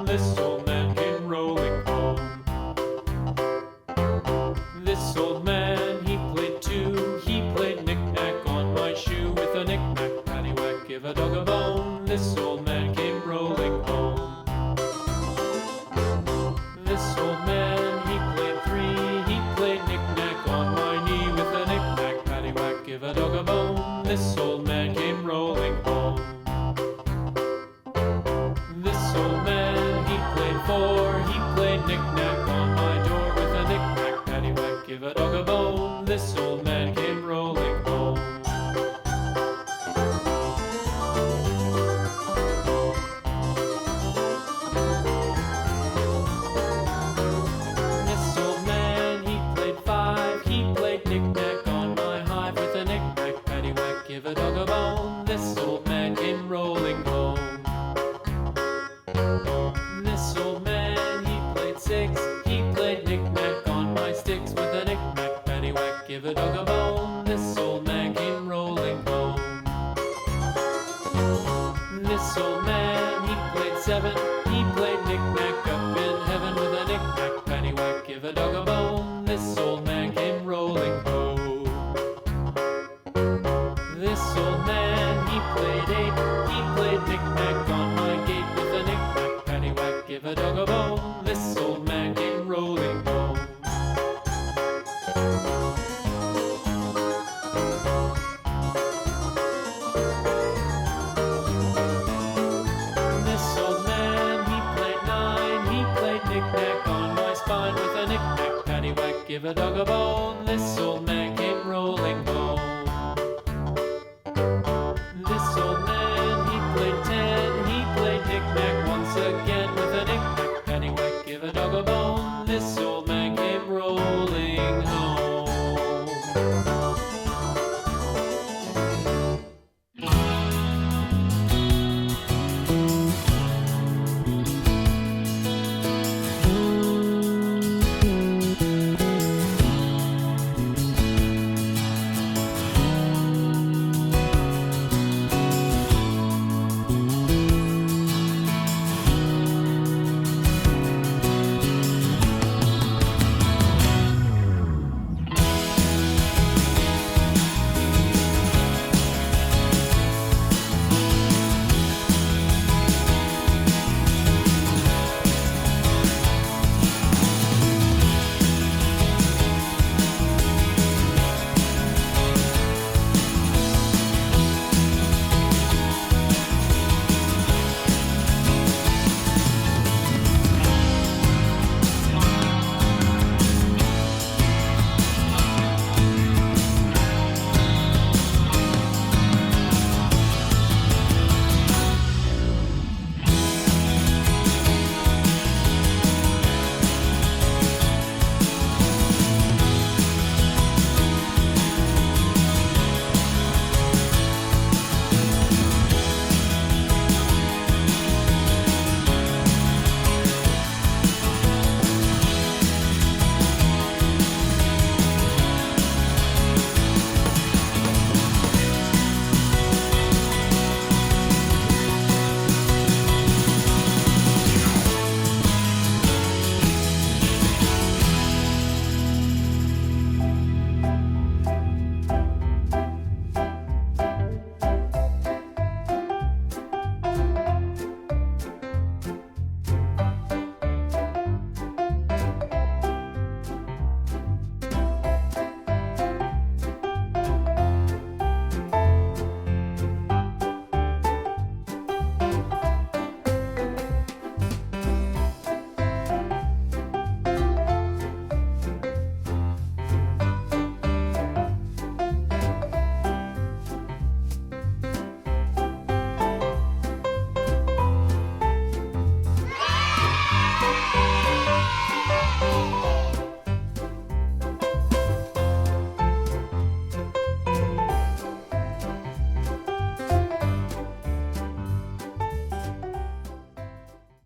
This old man came rolling home. This old man, he played too. He played knick-knack on my shoe. With a knick-knack, paddywhack, give a dog a bone. This old man came rolling home. This old man, he played three. He played knick-knack on my knee. With a knick-knack, paddywhack, give a dog a bone. This old man came rolling home. This old man, he played four. He played knick-knack on my door. With a knick-knack, paddywhack, give a dog a bone. This old man came rolling home. This old man, he played five. He played knick-knack on my hive. With a knick-knack, paddywhack, give a dog a bone. This old man came rolling home. This old man, he played six. He played knick-knack on my sticks. With a knick-knack, paddywhack, give a dog a bone. This old man came rolling home. This old man, he played seven. He played knick-knack up in heaven. With a knick-knack, paddywhack, give a dog a bone. This old man came rolling home. This old man, he played eight. He played knick-knack on my gate. With a knick-knack, paddywhack, give a dog a bone. This old man came rolling home. This old man, he played nine. He played knick-knack on my spine. With a knick-knack, paddywhack, give a dog a bone. This old man came rolling home.